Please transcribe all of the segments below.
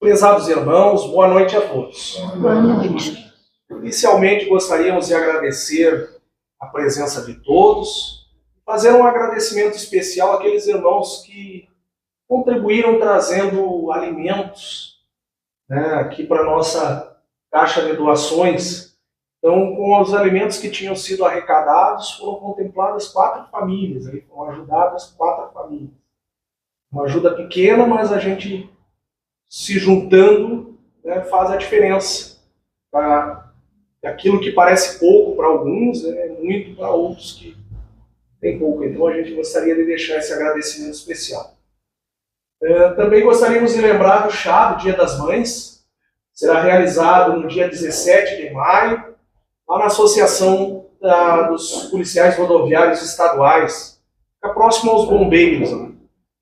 Prezados irmãos, boa noite a todos. Boa noite. Inicialmente gostaríamos de agradecer a presença de todos, fazer um agradecimento especial àqueles irmãos que contribuíram trazendo alimentos, aqui para a nossa caixa de doações. Então, com os alimentos que tinham sido arrecadados, foram contempladas 4 famílias, aí foram ajudadas 4 famílias. Uma ajuda pequena, mas a gente se juntando, faz a diferença. Aquilo que parece pouco para alguns, é muito para outros que tem pouco. Então a gente gostaria de deixar esse agradecimento especial. Também gostaríamos de lembrar do chá do Dia das Mães. Será realizado no dia 17 de maio, lá na Associação dos Policiais Rodoviários Estaduais. Fica próximo aos bombeiros.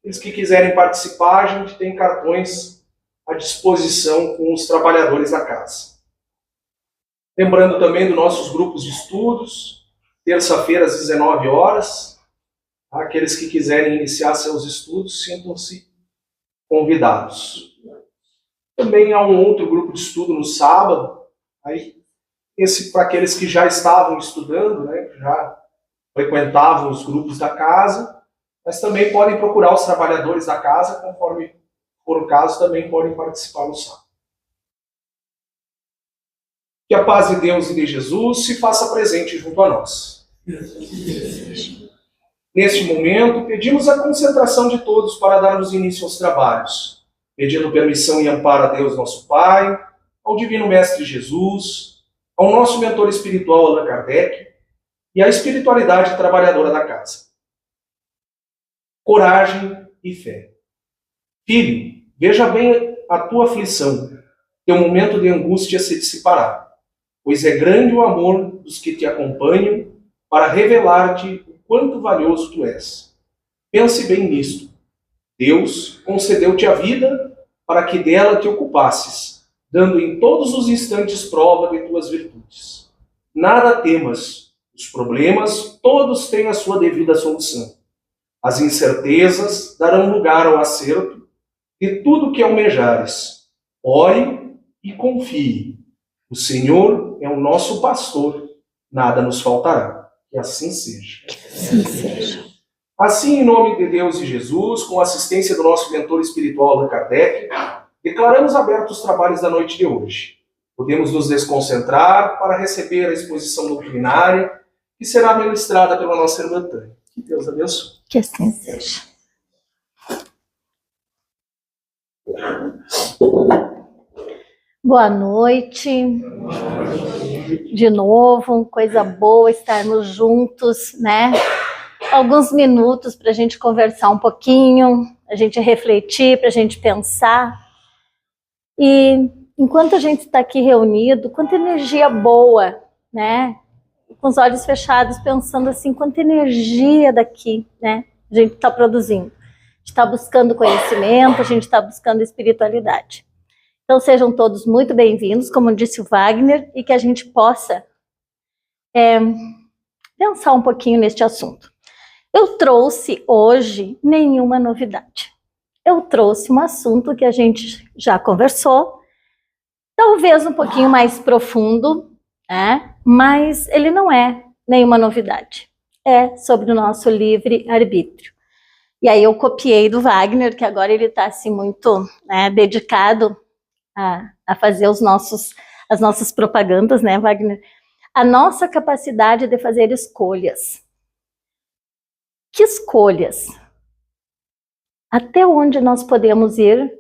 Eles que quiserem participar, a gente tem cartões à disposição com os trabalhadores da casa. Lembrando também dos nossos grupos de estudos, terça-feira às 19 horas. Aqueles que quiserem iniciar seus estudos, sintam-se convidados. Também há um outro grupo de estudo no sábado, esse para aqueles que já estavam estudando, que já frequentavam os grupos da casa, mas também podem procurar os trabalhadores da casa, conforme for o caso, também podem participar no sábado. Que a paz de Deus e de Jesus se faça presente junto a nós. Neste momento, pedimos a concentração de todos para darmos início aos trabalhos, pedindo permissão e amparo a Deus nosso Pai, ao Divino Mestre Jesus, ao nosso mentor espiritual Allan Kardec e à espiritualidade trabalhadora da casa. Coragem e fé. Filho, veja bem a tua aflição, teu momento de angústia se dissipará, pois é grande o amor dos que te acompanham para revelar-te o quanto valioso tu és. Pense bem nisto. Deus concedeu-te a vida para que dela te ocupasses, dando em todos os instantes prova de tuas virtudes. Nada temas, os problemas todos têm a sua devida solução. As incertezas darão lugar ao acerto de tudo que almejares. Ore e confie. O Senhor é o nosso pastor, nada nos faltará. Que assim seja. Que assim seja. Assim, em nome de Deus e Jesus, com a assistência do nosso mentor espiritual Allan Kardec, declaramos abertos os trabalhos da noite de hoje. Podemos nos desconcentrar para receber a exposição doutrinária que será ministrada pela nossa irmã Tânia. Que Deus abençoe. Que assim seja. Boa noite. De novo, coisa boa estarmos juntos, Alguns minutos para a gente conversar um pouquinho, a gente refletir, para a gente pensar. E enquanto a gente está aqui reunido, quanta energia boa, Com os olhos fechados, pensando assim, quanta energia daqui, a gente está produzindo. A gente está buscando conhecimento, a gente está buscando espiritualidade. Então sejam todos muito bem-vindos, como disse o Wagner, e que a gente possa pensar um pouquinho neste assunto. Eu trouxe hoje nenhuma novidade. Eu trouxe um assunto que a gente já conversou, talvez um pouquinho mais profundo, mas ele não é nenhuma novidade. É sobre o nosso livre-arbítrio. E aí eu copiei do Wagner, que agora ele está assim, muito dedicado a fazer as nossas propagandas, Wagner? A nossa capacidade de fazer escolhas. Que escolhas? Até onde nós podemos ir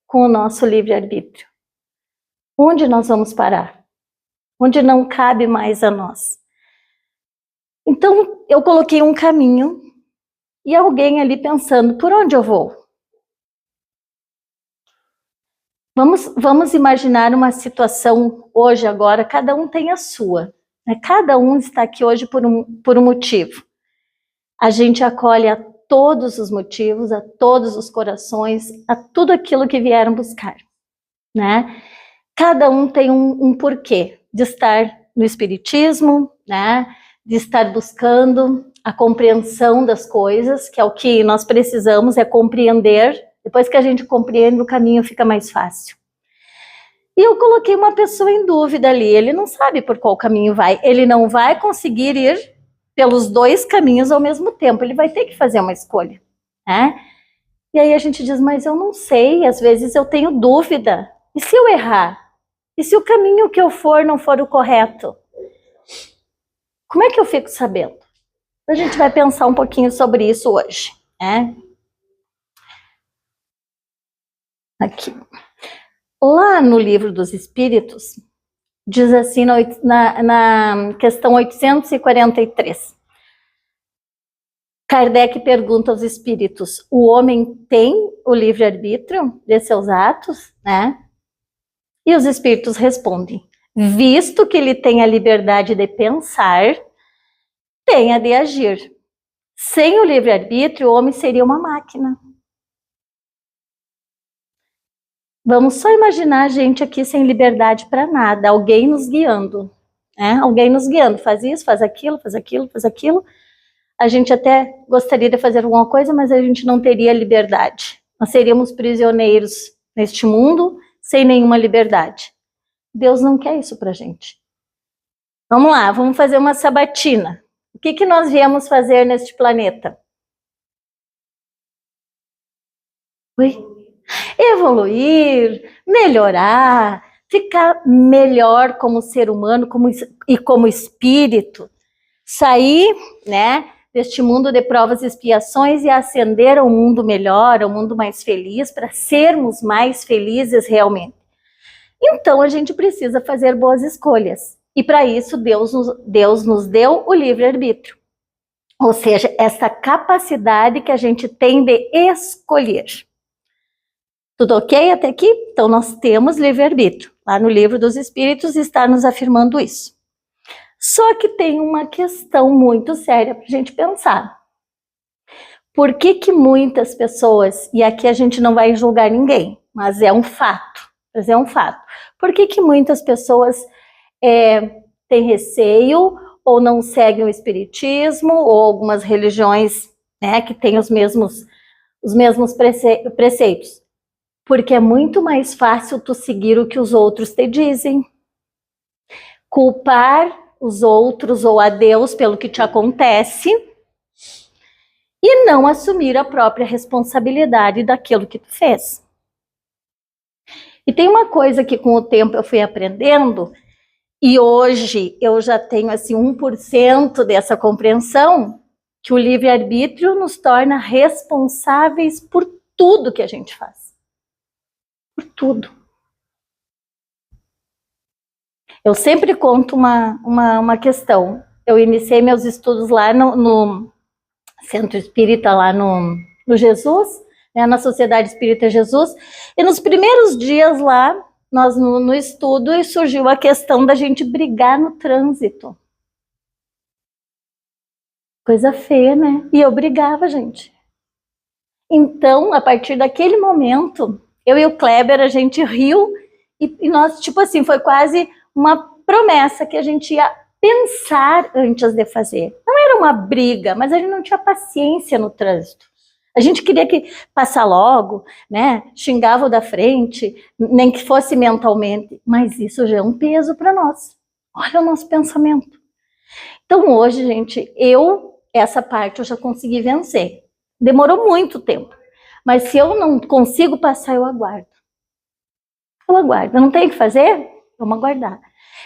com o nosso livre-arbítrio? Onde nós vamos parar? Onde não cabe mais a nós? Então, eu coloquei um caminho e alguém ali pensando, por onde eu vou? Vamos imaginar uma situação hoje, agora, cada um tem a sua. Cada um está aqui hoje por um motivo. A gente acolhe a todos os motivos, a todos os corações, a tudo aquilo que vieram buscar. Cada um tem um porquê de estar no Espiritismo, de estar buscando a compreensão das coisas, que é o que nós precisamos, é compreender Depois que a gente compreende, o caminho fica mais fácil. E eu coloquei uma pessoa em dúvida ali, ele não sabe por qual caminho vai, ele não vai conseguir ir pelos dois caminhos ao mesmo tempo, ele vai ter que fazer uma escolha, né? E aí a gente diz, mas eu não sei, às vezes eu tenho dúvida, e se eu errar? E se o caminho que eu for não for o correto? Como é que eu fico sabendo? A gente vai pensar um pouquinho sobre isso hoje, né? Aqui. Lá no Livro dos Espíritos, diz assim na questão 843. Kardec pergunta aos espíritos, o homem tem o livre-arbítrio de seus atos, né? E os espíritos respondem, visto que ele tem a liberdade de pensar, tem a de agir. Sem o livre-arbítrio, o homem seria uma máquina. Vamos só imaginar a gente aqui sem liberdade para nada, alguém nos guiando, né? Alguém nos guiando, faz isso, faz aquilo, faz aquilo, faz aquilo. A gente até gostaria de fazer alguma coisa, mas a gente não teria liberdade. Nós seríamos prisioneiros neste mundo, sem nenhuma liberdade. Deus não quer isso pra gente. Vamos lá, vamos fazer uma sabatina. O que nós viemos fazer neste planeta? Oi? Evoluir, melhorar, ficar melhor como ser humano e como espírito, sair, né, deste mundo de provas e expiações e ascender ao mundo melhor, ao mundo mais feliz, para sermos mais felizes realmente. Então a gente precisa fazer boas escolhas. E para isso Deus nos deu o livre-arbítrio. Ou seja, essa capacidade que a gente tem de escolher. Tudo ok até aqui? Então nós temos livre-arbítrio. Lá no Livro dos Espíritos está nos afirmando isso. Só que tem uma questão muito séria para a gente pensar. Por que muitas pessoas, e aqui a gente não vai julgar ninguém, mas é um fato, por que muitas pessoas têm receio ou não seguem o espiritismo ou algumas religiões, né, que têm os mesmos preceitos? Porque é muito mais fácil tu seguir o que os outros te dizem. Culpar os outros ou a Deus pelo que te acontece e não assumir a própria responsabilidade daquilo que tu fez. E tem uma coisa que com o tempo eu fui aprendendo e hoje eu já tenho assim 1% dessa compreensão, que o livre-arbítrio nos torna responsáveis por tudo que a gente faz. Por tudo. Eu sempre conto uma questão. Eu iniciei meus estudos lá no Centro Espírita, lá no Jesus, né, na Sociedade Espírita Jesus, e nos primeiros dias lá, nós no estudo, e surgiu a questão da gente brigar no trânsito. Coisa feia, né? E eu brigava, gente. Então, a partir daquele momento, eu e o Kleber, a gente riu, e nós, tipo assim, foi quase uma promessa que a gente ia pensar antes de fazer. Não era uma briga, mas a gente não tinha paciência no trânsito. A gente queria que passar logo, né? Xingava o da frente, nem que fosse mentalmente. Mas isso já é um peso para nós. Olha o nosso pensamento. Então hoje, gente, essa parte eu já consegui vencer. Demorou muito tempo. Mas se eu não consigo passar, eu aguardo. Eu aguardo. Eu não tenho o que fazer? Vamos aguardar.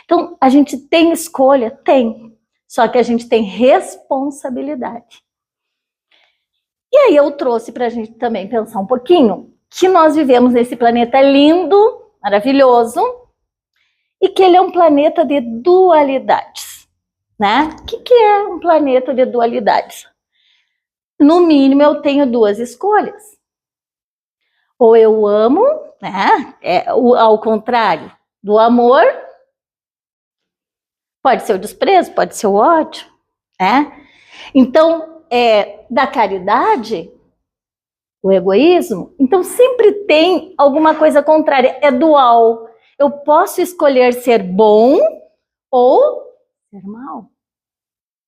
Então, a gente tem escolha? Tem. Só que a gente tem responsabilidade. E aí eu trouxe para a gente também pensar um pouquinho que nós vivemos nesse planeta lindo, maravilhoso, e que ele é um planeta de dualidades, né? O que é um planeta de dualidades? No mínimo, eu tenho duas escolhas. Ou eu amo, né? Ao contrário do amor, pode ser o desprezo, pode ser o ódio, né? Então, da caridade, o egoísmo, então sempre tem alguma coisa contrária, é dual. Eu posso escolher ser bom ou ser mal.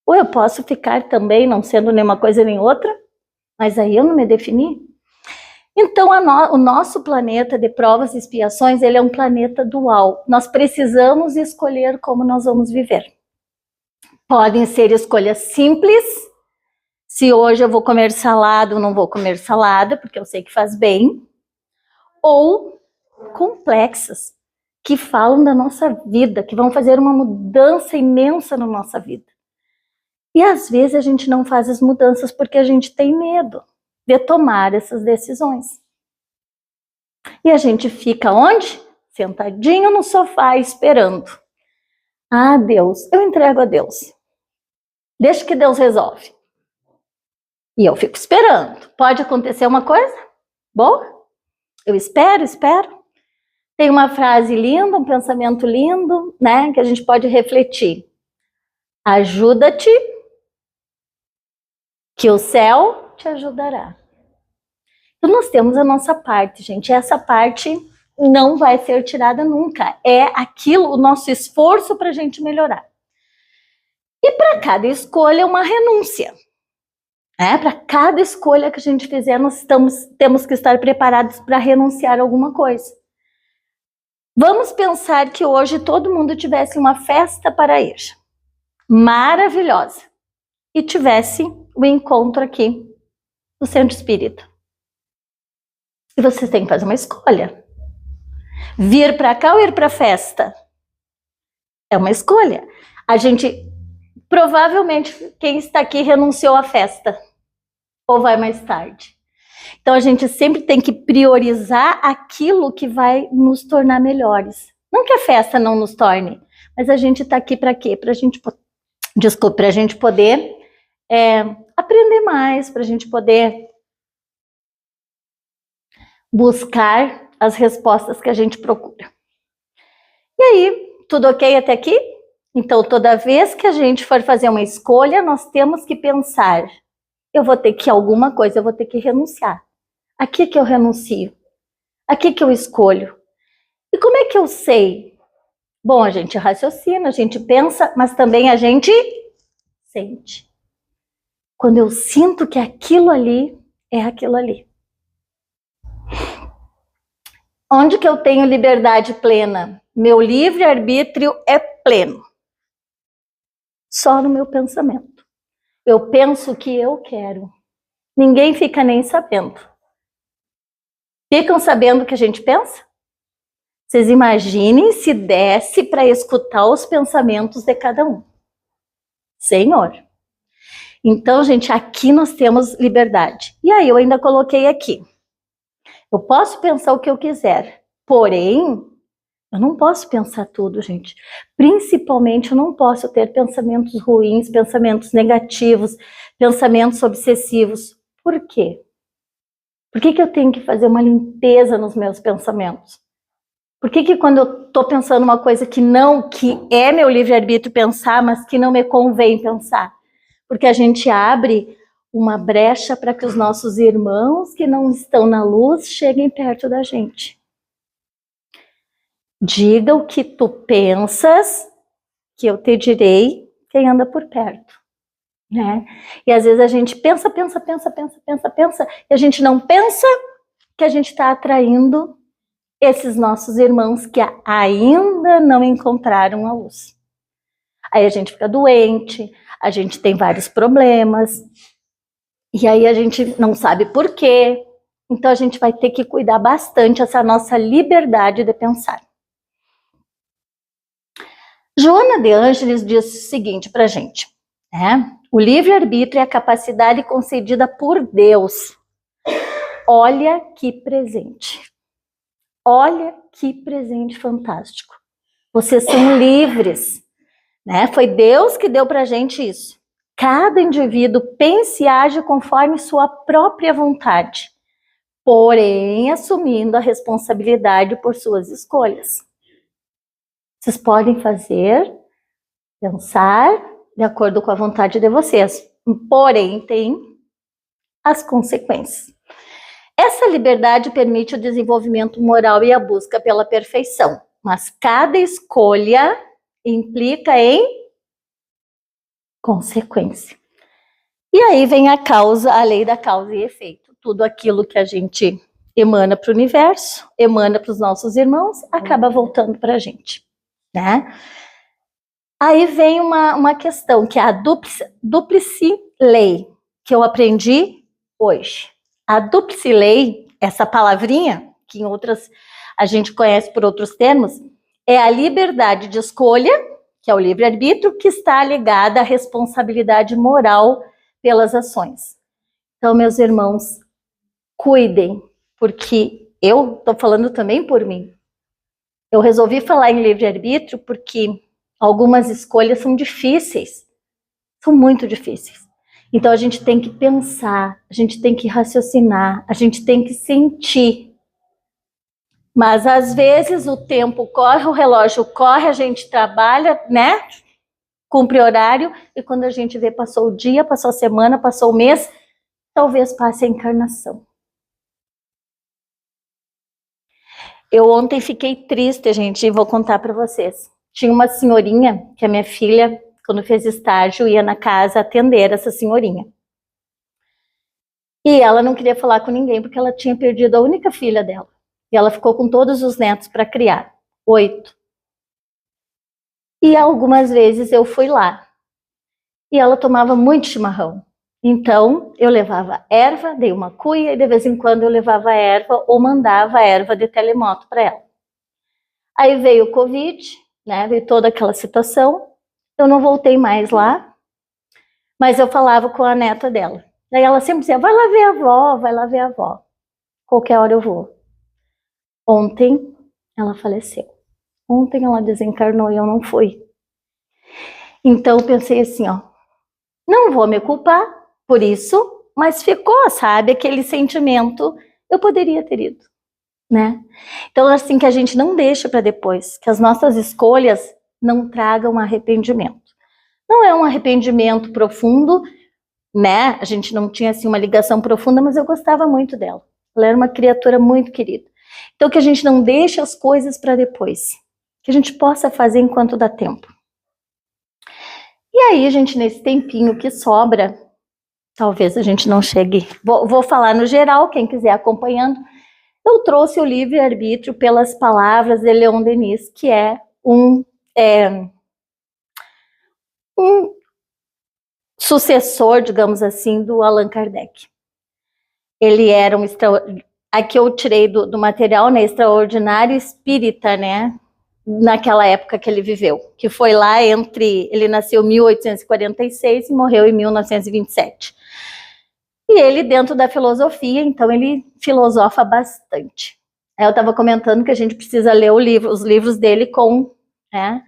Ou eu posso ficar também não sendo nenhuma coisa nem outra, mas aí eu não me defini. Então, o nosso planeta de provas e expiações, ele é um planeta dual. Nós precisamos escolher como nós vamos viver. Podem ser escolhas simples. Se hoje eu vou comer salada ou não vou comer salada, porque eu sei que faz bem. Ou complexas, que falam da nossa vida, que vão fazer uma mudança imensa na nossa vida. E às vezes a gente não faz as mudanças porque a gente tem medo de tomar essas decisões. E a gente fica onde? Sentadinho no sofá esperando. Ah, Deus, eu entrego a Deus. Deixa que Deus resolve. E eu fico esperando. Pode acontecer uma coisa boa? Eu espero. Tem uma frase linda, um pensamento lindo, né, que a gente pode refletir. Ajuda-te, que o céu te ajudará. Então nós temos a nossa parte, gente. Essa parte não vai ser tirada nunca. É aquilo, o nosso esforço para a gente melhorar. E para cada escolha, uma renúncia. Para cada escolha que a gente fizer, nós temos que estar preparados para renunciar a alguma coisa. Vamos pensar que hoje todo mundo tivesse uma festa para ir, maravilhosa, e tivesse o encontro aqui no Centro Espírita. E vocês têm que fazer uma escolha. Vir para cá ou ir para a festa? É uma escolha. A gente, provavelmente, quem está aqui renunciou à festa, ou vai mais tarde. Então a gente sempre tem que priorizar aquilo que vai nos tornar melhores. Não que a festa não nos torne, mas a gente está aqui para quê? Para a gente poder aprender mais, para a gente poder buscar as respostas que a gente procura. E aí, tudo ok até aqui? Então, toda vez que a gente for fazer uma escolha, nós temos que pensar, eu vou ter que alguma coisa, eu vou ter que renunciar. A que eu renuncio? A que eu escolho? E como é que eu sei? Bom, a gente raciocina, a gente pensa, mas também a gente sente. Quando eu sinto que aquilo ali é aquilo ali. Onde que eu tenho liberdade plena? Meu livre-arbítrio é pleno. Só no meu pensamento. Eu penso o que eu quero. Ninguém fica nem sabendo. Ficam sabendo o que a gente pensa? Vocês imaginem se desse para escutar os pensamentos de cada um. Senhor. Então, gente, aqui nós temos liberdade. E aí eu ainda coloquei aqui. Eu posso pensar o que eu quiser, porém, eu não posso pensar tudo, gente. Principalmente, eu não posso ter pensamentos ruins, pensamentos negativos, pensamentos obsessivos. Por quê? Por que eu tenho que fazer uma limpeza nos meus pensamentos? Por que quando eu estou pensando uma coisa que é meu livre-arbítrio pensar, mas que não me convém pensar? Porque a gente abre uma brecha para que os nossos irmãos que não estão na luz cheguem perto da gente. Diga o que tu pensas, que eu te direi quem anda por perto. Né? E às vezes a gente pensa, e a gente não pensa que a gente está atraindo esses nossos irmãos que ainda não encontraram a luz. Aí a gente fica doente, a gente tem vários problemas, e aí a gente não sabe por quê. Então a gente vai ter que cuidar bastante dessa nossa liberdade de pensar. Joana de Ângeles diz o seguinte pra gente, né? O livre-arbítrio é a capacidade concedida por Deus. Olha que presente. Olha que presente fantástico. Vocês são livres, né? Foi Deus que deu pra gente isso. Cada indivíduo pensa e age conforme sua própria vontade, porém assumindo a responsabilidade por suas escolhas. Vocês podem pensar de acordo com a vontade de vocês, porém tem as consequências. Essa liberdade permite o desenvolvimento moral e a busca pela perfeição, mas cada escolha implica em consequência. E aí vem a lei da causa e efeito. Tudo aquilo que a gente emana para o universo, emana para os nossos irmãos, acaba voltando para a gente, né? Aí vem uma questão, que é a dúplice lei, que eu aprendi hoje. A dúplice lei, essa palavrinha, que em outras a gente conhece por outros termos, é a liberdade de escolha, que é o livre-arbítrio, que está ligada à responsabilidade moral pelas ações. Então, meus irmãos, cuidem, porque eu estou falando também por mim. Eu resolvi falar em livre-arbítrio porque algumas escolhas são difíceis, são muito difíceis. Então a gente tem que pensar, a gente tem que raciocinar, a gente tem que sentir. Mas às vezes o tempo corre, o relógio corre, a gente trabalha, né? Cumpre horário, e quando a gente vê, passou o dia, passou a semana, passou o mês, talvez passe a encarnação. Eu ontem fiquei triste, gente, e vou contar para vocês. Tinha uma senhorinha, que a minha filha, quando fez estágio, ia na casa atender essa senhorinha. E ela não queria falar com ninguém, porque ela tinha perdido a única filha dela. E ela ficou com todos os netos para criar, 8. E algumas vezes eu fui lá. E ela tomava muito chimarrão. Então, eu levava erva, dei uma cuia, e de vez em quando eu levava erva ou mandava erva de telemoto para ela. Aí veio o Covid, né, veio toda aquela situação, eu não voltei mais lá, mas eu falava com a neta dela. Daí ela sempre dizia, vai lá ver a avó, vai lá ver a avó. Qualquer hora eu vou. Ontem ela faleceu. Ontem ela desencarnou e eu não fui. Então eu pensei assim, ó, não vou me culpar por isso, mas ficou, sabe, aquele sentimento, eu poderia ter ido, né? Então assim, que a gente não deixa para depois, que as nossas escolhas não tragam arrependimento. Não é um arrependimento profundo, né? A gente não tinha assim uma ligação profunda, mas eu gostava muito dela. Ela era uma criatura muito querida. Então que a gente não deixe as coisas para depois, que a gente possa fazer enquanto dá tempo. E aí, gente, nesse tempinho que sobra, talvez a gente não chegue... Vou falar no geral, quem quiser acompanhando. Eu trouxe o livre-arbítrio pelas palavras de Leon Denis, que é um sucessor, digamos assim, do Allan Kardec. Ele era aqui eu tirei do material, né, extraordinário espírita, né, naquela época que ele viveu, que foi lá ele nasceu em 1846 e morreu em 1927. E ele, dentro da filosofia, então ele filosofa bastante. Eu estava comentando que a gente precisa ler os livros dele com, né,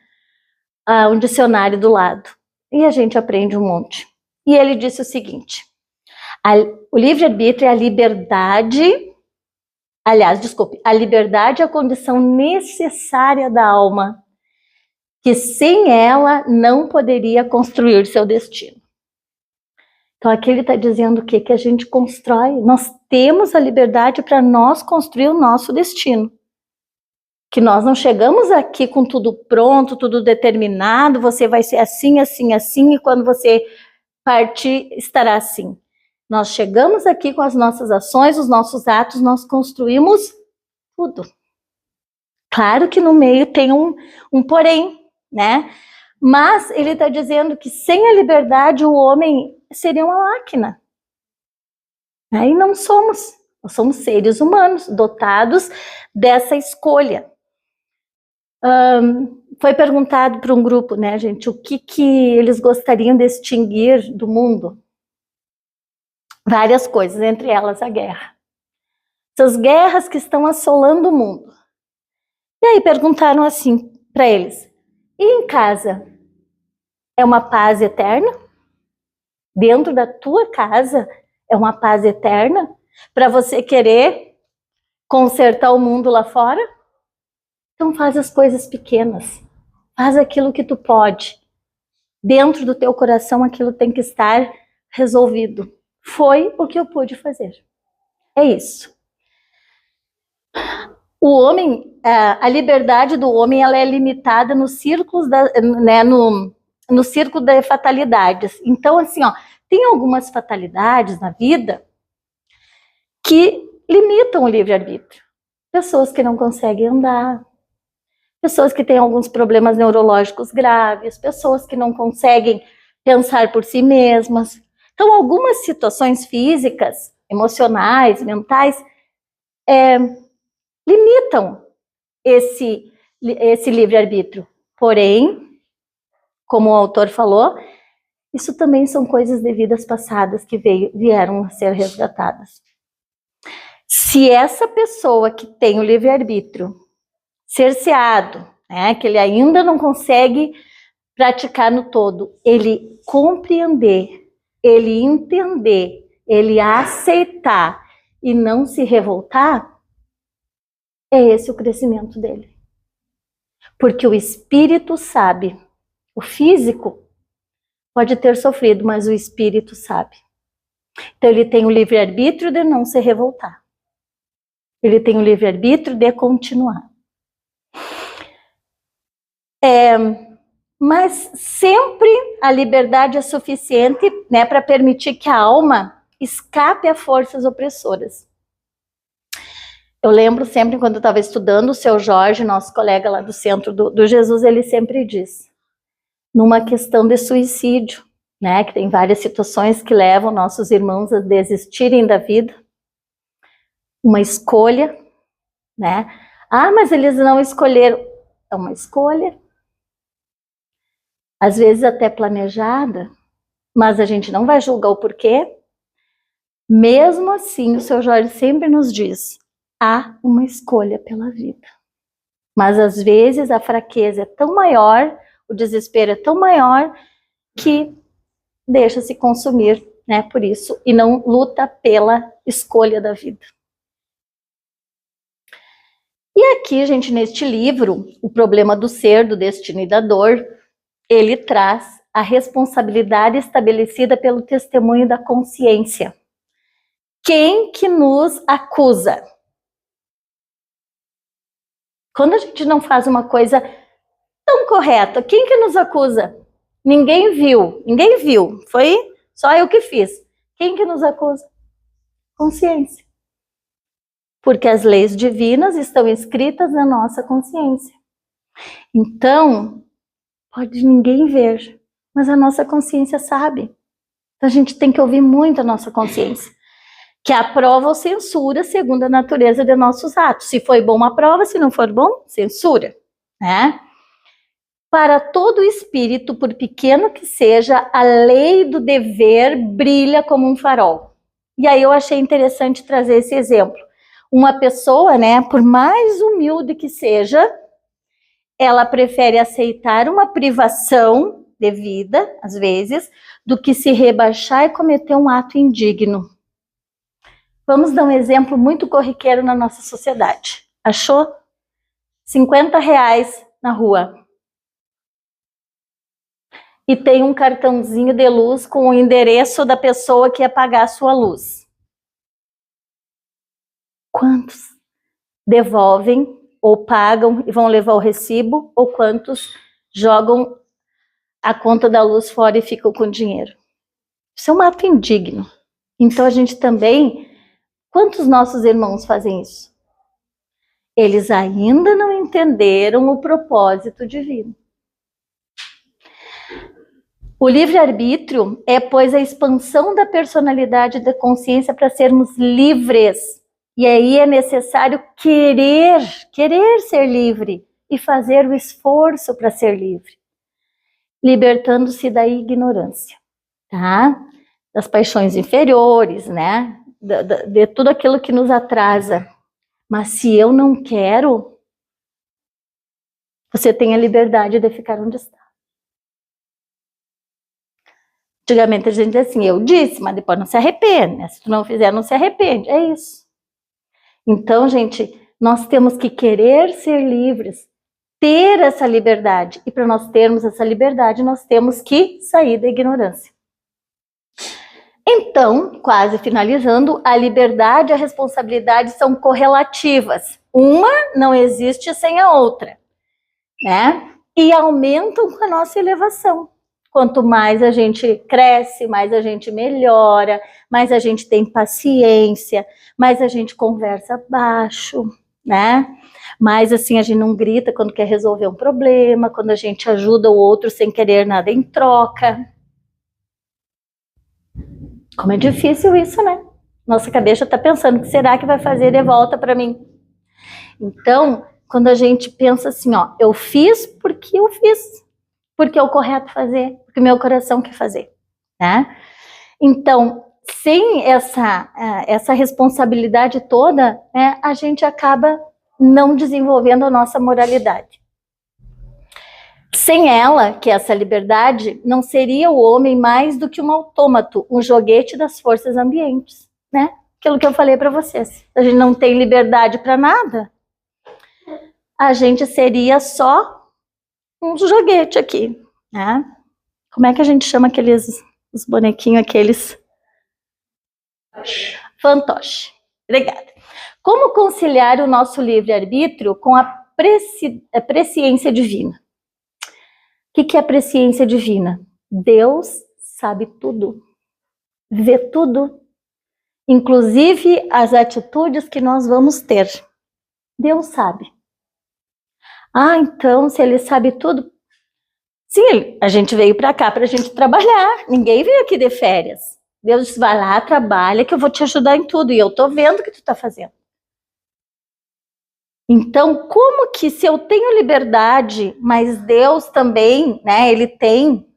um dicionário do lado. E a gente aprende um monte. E ele disse o seguinte, o livre-arbítrio é a liberdade... Aliás, desculpe, a liberdade é a condição necessária da alma, que sem ela não poderia construir seu destino. Então aqui ele está dizendo o quê? Que a gente constrói, nós temos a liberdade para nós construir o nosso destino. Que nós não chegamos aqui com tudo pronto, tudo determinado, você vai ser assim, assim, assim, e quando você partir, estará assim. Nós chegamos aqui com as nossas ações, os nossos atos, nós construímos tudo. Claro que no meio tem um porém, né? Mas ele está dizendo que sem a liberdade o homem seria uma máquina. E não somos. Nós somos seres humanos, dotados dessa escolha. Foi perguntado para um grupo, né, gente, o que eles gostariam de extinguir do mundo. Várias coisas, entre elas a guerra. Essas guerras que estão assolando o mundo. E aí perguntaram assim para eles, e em casa, é uma paz eterna? Dentro da tua casa, é uma paz eterna? Para você querer consertar o mundo lá fora? Então faz as coisas pequenas. Faz aquilo que tu pode. Dentro do teu coração, aquilo tem que estar resolvido. Foi o que eu pude fazer. É isso. O homem, a liberdade do homem, ela é limitada nos círculos, né, no círculo das fatalidades. Então, assim, ó, tem algumas fatalidades na vida que limitam o livre-arbítrio. Pessoas que não conseguem andar, pessoas que têm alguns problemas neurológicos graves, pessoas que não conseguem pensar por si mesmas. Então, algumas situações físicas, emocionais, mentais, limitam esse livre-arbítrio. Porém, como o autor falou, isso também são coisas de vidas passadas que vieram a ser resgatadas. Se essa pessoa que tem o livre-arbítrio cerceado, né, que ele ainda não consegue praticar no todo, ele compreender, ele entender, ele aceitar e não se revoltar, é esse o crescimento dele. Porque o espírito sabe, o físico pode ter sofrido, mas o espírito sabe. Então ele tem o livre-arbítrio de não se revoltar. Ele tem o livre-arbítrio de continuar. Mas sempre a liberdade é suficiente, né, para permitir que a alma escape a forças opressoras. Eu lembro sempre, quando eu estava estudando, o seu Jorge, nosso colega lá do Centro do Jesus, ele sempre diz, numa questão de suicídio, né, que tem várias situações que levam nossos irmãos a desistirem da vida, uma escolha, né? Ah, mas eles não escolheram. É uma escolha, às vezes até planejada, mas a gente não vai julgar o porquê. Mesmo assim, o seu Jorge sempre nos diz, há uma escolha pela vida. Mas às vezes a fraqueza é tão maior, o desespero é tão maior, que deixa se consumir, né, por isso, e não luta pela escolha da vida. E aqui, gente, neste livro, O Problema do Ser, do Destino e da Dor, ele traz a responsabilidade estabelecida pelo testemunho da consciência. Quem que nos acusa? Quando a gente não faz uma coisa tão correta, quem que nos acusa? Ninguém viu, foi só eu que fiz. Quem que nos acusa? Consciência. Porque as leis divinas estão escritas na nossa consciência. Então, pode ninguém ver, mas a nossa consciência sabe. Então a gente tem que ouvir muito a nossa consciência, que aprova ou censura segundo a natureza de nossos atos. Se foi bom, aprova, se não for bom, censura, né? Para todo espírito, por pequeno que seja, a lei do dever brilha como um farol. E aí eu achei interessante trazer esse exemplo. Uma pessoa, né, por mais humilde que seja, ela prefere aceitar uma privação de vida, às vezes, do que se rebaixar e cometer um ato indigno. Vamos dar um exemplo muito corriqueiro na nossa sociedade. Achou? R$50 na rua. E tem um cartãozinho de luz com o endereço da pessoa que ia pagar a sua luz. Quantos devolvem ou pagam e vão levar o recibo, ou quantos jogam a conta da luz fora e ficam com dinheiro? Isso é um ato indigno. Então a gente também, quantos nossos irmãos fazem isso? Eles ainda não entenderam o propósito divino. O livre-arbítrio é, pois, a expansão da personalidade da consciência para sermos livres. E aí é necessário querer ser livre e fazer o esforço para ser livre, libertando-se da ignorância, tá? Das paixões inferiores, né? De tudo aquilo que nos atrasa. Mas se eu não quero, você tem a liberdade de ficar onde está. Antigamente a gente dizia assim, eu disse, mas depois não se arrepende, né? Se tu não fizer, não se arrepende, é isso. Então, gente, nós temos que querer ser livres, ter essa liberdade. E para nós termos essa liberdade, nós temos que sair da ignorância. Então, quase finalizando, a liberdade e a responsabilidade são correlativas. Uma não existe sem a outra, né? E aumentam com a nossa elevação. Quanto mais a gente cresce, mais a gente melhora, mais a gente tem paciência, mais a gente conversa baixo, né? Mais assim, a gente não grita quando quer resolver um problema, quando a gente ajuda o outro sem querer nada em troca. Como é difícil isso, né? Nossa cabeça está pensando, o que será que vai fazer de volta para mim? Então, quando a gente pensa assim, ó, eu fiz, porque é o correto fazer, porque meu coração quer fazer, né? Então, sem essa responsabilidade toda, né, a gente acaba não desenvolvendo a nossa moralidade. Sem ela, que é essa liberdade, não seria o homem mais do que um autômato, um joguete das forças ambientes, né? Aquilo que eu falei para vocês. A gente não tem liberdade para nada, a gente seria só um joguete aqui, né? Como é que a gente chama os bonequinhos aqueles? Fantoche. Obrigada. Como conciliar o nosso livre-arbítrio com a presciência divina? O que é a presciência divina? Deus sabe tudo, vê tudo, inclusive as atitudes que nós vamos ter. Deus sabe. Ah, então, se ele sabe tudo, sim, a gente veio para cá para a gente trabalhar, ninguém veio aqui de férias. Deus disse, vai lá, trabalha, que eu vou te ajudar em tudo, e eu tô vendo o que tu tá fazendo. Então, como que se eu tenho liberdade, mas Deus também, né, ele tem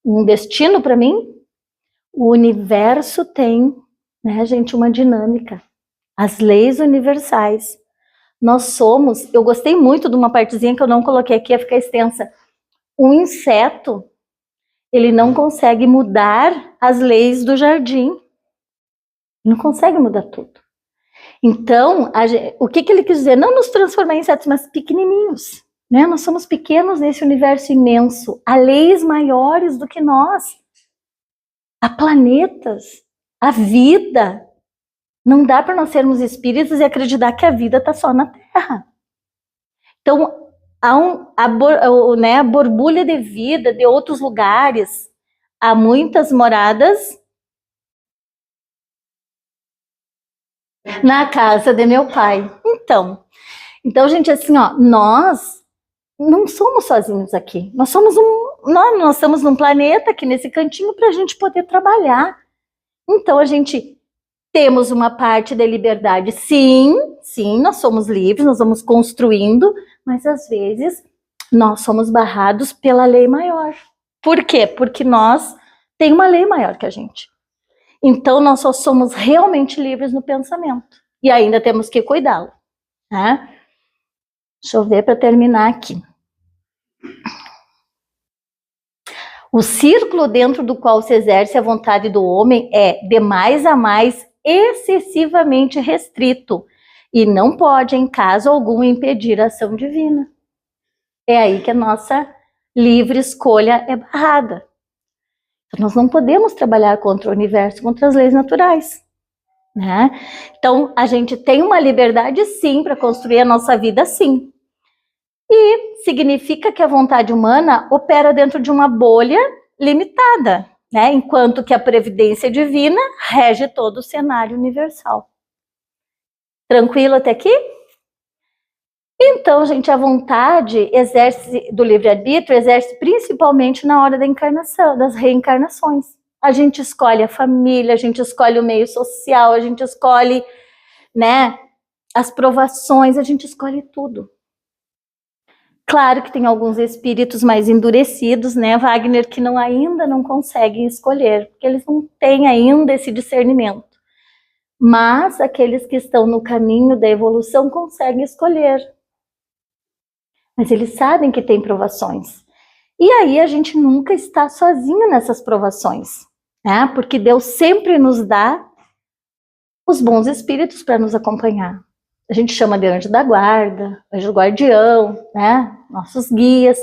um destino para mim, o universo tem, né, gente, uma dinâmica, as leis universais. Nós somos, eu gostei muito de uma partezinha que eu não coloquei aqui, ia ficar extensa. Um inseto, ele não consegue mudar as leis do jardim. Não consegue mudar tudo. Então, o que ele quis dizer? Não nos transformar em insetos, mas pequenininhos. Né? Nós somos pequenos nesse universo imenso. Há leis maiores do que nós. Há planetas. Há vida. Não dá para nós sermos espíritos e acreditar que a vida está só na Terra. Então, há a borbulha de vida de outros lugares. Há muitas moradas na casa de meu pai. Então, gente, assim, ó, nós não somos sozinhos aqui. Nós estamos num planeta aqui nesse cantinho para a gente poder trabalhar. Então, a gente temos uma parte da liberdade. Sim, nós somos livres, nós vamos construindo, mas às vezes nós somos barrados pela lei maior. Por quê? Porque nós tem uma lei maior que a gente. Então, nós só somos realmente livres no pensamento. E ainda temos que cuidá-lo. Né? Deixa eu ver para terminar aqui. O círculo dentro do qual se exerce a vontade do homem é, de mais a mais, excessivamente restrito e não pode, em caso algum, impedir a ação divina. É aí que a nossa livre escolha é barrada. Então, nós não podemos trabalhar contra o universo, contra as leis naturais. Né? Então, a gente tem uma liberdade, sim, para construir a nossa vida, sim. E significa que a vontade humana opera dentro de uma bolha limitada, né? Enquanto que a previdência divina rege todo o cenário universal. Tranquilo até aqui? Então, gente, a vontade do livre-arbítrio exerce principalmente na hora da encarnação, das reencarnações. A gente escolhe a família, a gente escolhe o meio social, a gente escolhe, né, as provações, a gente escolhe tudo. Claro que tem alguns espíritos mais endurecidos, né, Wagner, que ainda não conseguem escolher, porque eles não têm ainda esse discernimento. Mas aqueles que estão no caminho da evolução conseguem escolher. Mas eles sabem que tem provações. E aí a gente nunca está sozinho nessas provações, né? Porque Deus sempre nos dá os bons espíritos para nos acompanhar. A gente chama de anjo da guarda, anjo guardião, né? Nossos guias.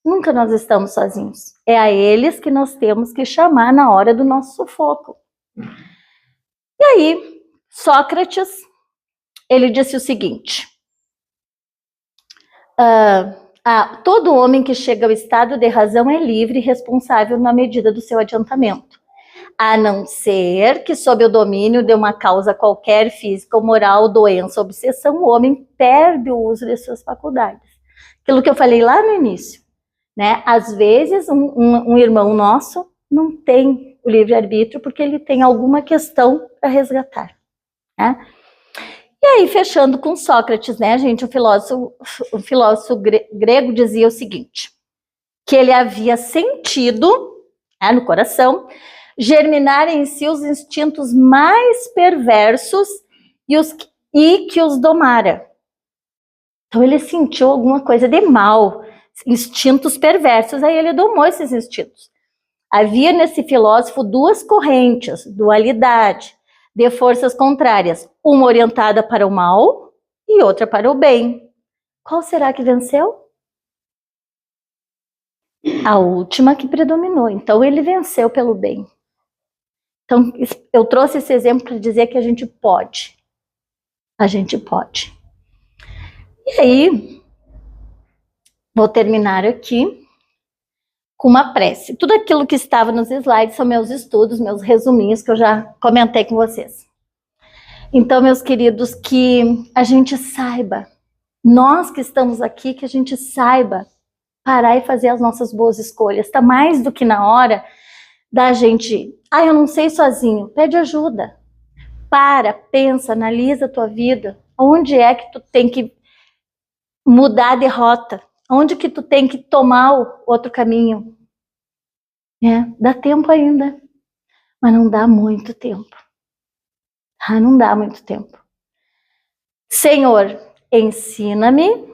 Nunca nós estamos sozinhos. É a eles que nós temos que chamar na hora do nosso sufoco. E aí, Sócrates, ele disse o seguinte: Todo homem que chega ao estado de razão é livre e responsável na medida do seu adiantamento, a não ser que, sob o domínio de uma causa qualquer, física ou moral, doença, obsessão, o homem perde o uso de suas faculdades. Aquilo que eu falei lá no início, né? Às vezes, um irmão nosso não tem o livre-arbítrio porque ele tem alguma questão para resgatar, né? E aí, fechando com Sócrates, né, gente, o filósofo grego dizia o seguinte, que ele havia sentido, né, no coração, germinar em si os instintos mais perversos e que os domara. Então ele sentiu alguma coisa de mal, instintos perversos, aí ele domou esses instintos. Havia nesse filósofo duas correntes, dualidade, de forças contrárias, uma orientada para o mal e outra para o bem. Qual será que venceu? A última que predominou. Então ele venceu pelo bem. Então eu trouxe esse exemplo para dizer que a gente pode. A gente pode. E aí, vou terminar aqui com uma prece. Tudo aquilo que estava nos slides são meus estudos, meus resuminhos que eu já comentei com vocês. Então, meus queridos, que a gente saiba, nós que estamos aqui, que a gente saiba parar e fazer as nossas boas escolhas. Está mais do que na hora da gente, eu não sei sozinho, pede ajuda. Para, pensa, analisa a tua vida. Onde é que tu tem que mudar de rota? Onde que tu tem que tomar o outro caminho? Dá tempo ainda, mas não dá muito tempo. Não dá muito tempo. Senhor, ensina-me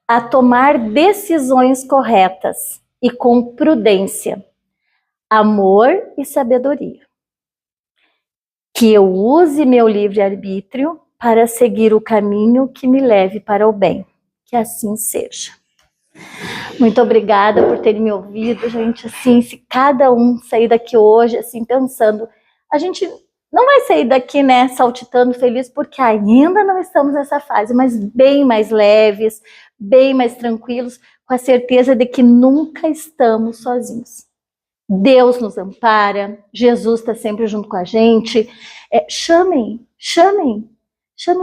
a tomar decisões corretas e com prudência, amor e sabedoria. Que eu use meu livre-arbítrio para seguir o caminho que me leve para o bem. Que assim seja. Muito obrigada por terem me ouvido, gente. Assim, se cada um sair daqui hoje, assim, pensando, a gente não vai sair daqui, né, saltitando feliz, porque ainda não estamos nessa fase, mas bem mais leves, bem mais tranquilos, com a certeza de que nunca estamos sozinhos. Deus nos ampara, Jesus está sempre junto com a gente. Chamem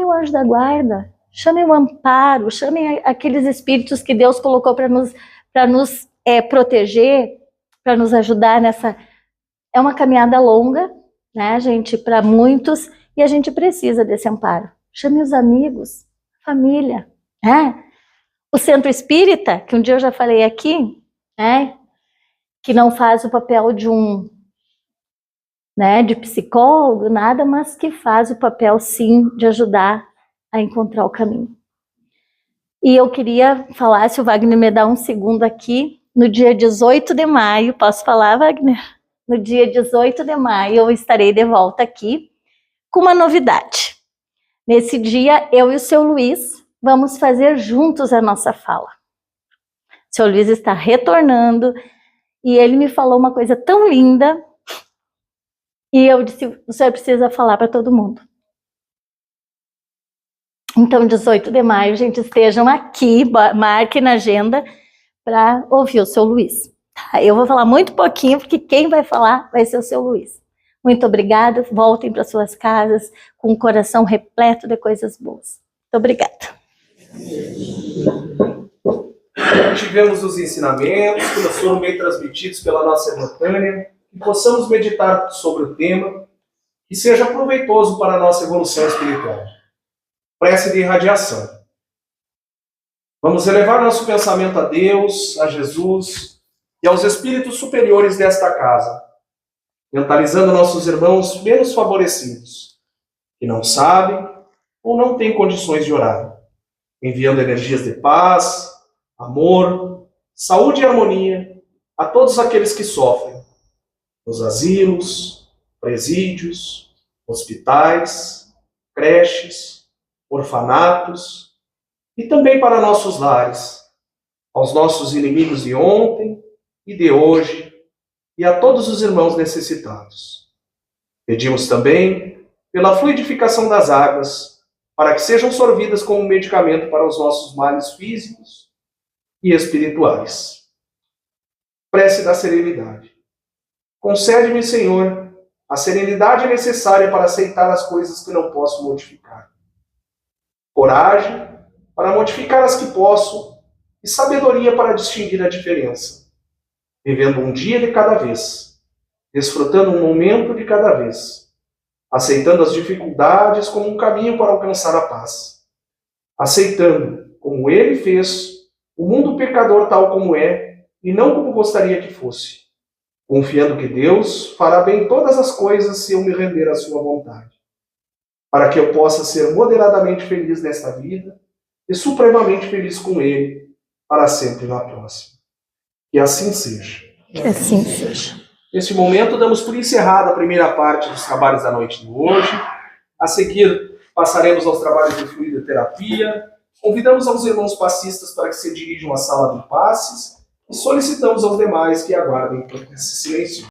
o anjo da guarda. Chamem o amparo, chamem aqueles espíritos que Deus colocou para nos proteger, para nos ajudar nessa... É uma caminhada longa, né, gente, para muitos, e a gente precisa desse amparo. Chame os amigos, família, né? O centro espírita, que um dia eu já falei aqui, né, que não faz o papel de de psicólogo, nada, mas que faz o papel, sim, de ajudar a encontrar o caminho. E eu queria falar, se o Wagner me dá um segundo aqui, no dia 18 de maio, posso falar, Wagner? No dia 18 de maio eu estarei de volta aqui com uma novidade. Nesse dia, eu e o seu Luiz vamos fazer juntos a nossa fala. O seu Luiz está retornando e ele me falou uma coisa tão linda e eu disse, o senhor precisa falar para todo mundo. Então, 18 de maio, gente, estejam aqui, marquem na agenda para ouvir o seu Luiz. Eu vou falar muito pouquinho, porque quem vai falar vai ser o seu Luiz. Muito obrigada, voltem para suas casas com o coração repleto de coisas boas. Muito obrigada. Tivemos os ensinamentos que nos foram bem transmitidos pela nossa irmã Tânia, que possamos meditar sobre o tema e seja proveitoso para a nossa evolução espiritual. Prece de irradiação. Vamos elevar nosso pensamento a Deus, a Jesus e aos espíritos superiores desta casa, mentalizando nossos irmãos menos favorecidos, que não sabem ou não têm condições de orar, enviando energias de paz, amor, saúde e harmonia a todos aqueles que sofrem, nos asilos, presídios, hospitais, creches, orfanatos e também para nossos lares, aos nossos inimigos de ontem e de hoje e a todos os irmãos necessitados. Pedimos também pela fluidificação das águas, para que sejam sorvidas como um medicamento para os nossos males físicos e espirituais. Prece da serenidade. Concede-me, Senhor, a serenidade necessária para aceitar as coisas que não posso modificar. Coragem para modificar as que posso e sabedoria para distinguir a diferença. Vivendo um dia de cada vez, desfrutando um momento de cada vez, aceitando as dificuldades como um caminho para alcançar a paz. Aceitando, como ele fez, o mundo pecador tal como é e não como gostaria que fosse. Confiando que Deus fará bem todas as coisas se eu me render à sua vontade, para que eu possa ser moderadamente feliz nesta vida e supremamente feliz com Ele, para sempre na próxima. Que assim seja. Que assim seja. Neste momento, damos por encerrada a primeira parte dos trabalhos da noite de hoje. A seguir, passaremos aos trabalhos de fluidoterapia. Convidamos aos irmãos passistas para que se dirijam à sala de passes e solicitamos aos demais que aguardem por esse silêncio.